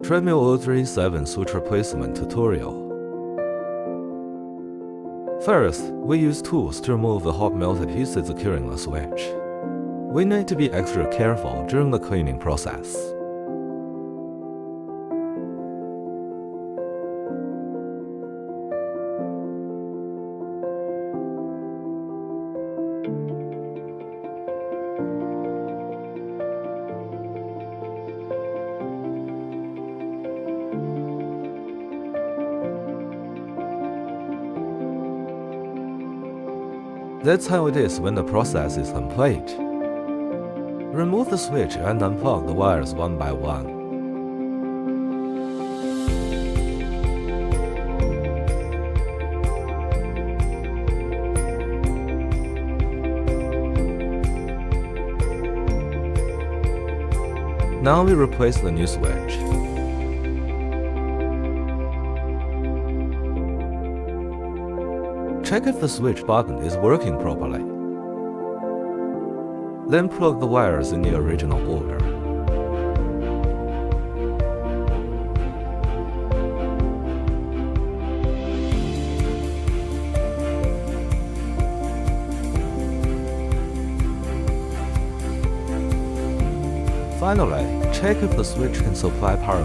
Dremel 037 switch replacement tutorial. First, we use tools to remove the hot melted pieces securing the switch. We need to be extra careful during the cleaning process. That's how it is when the process is complete. Remove the switch and unplug the wires one by one. Now we replace the new switch. Check if the switch button is working properly. Then plug the wires in the original order. Finally, check if the switch can supply power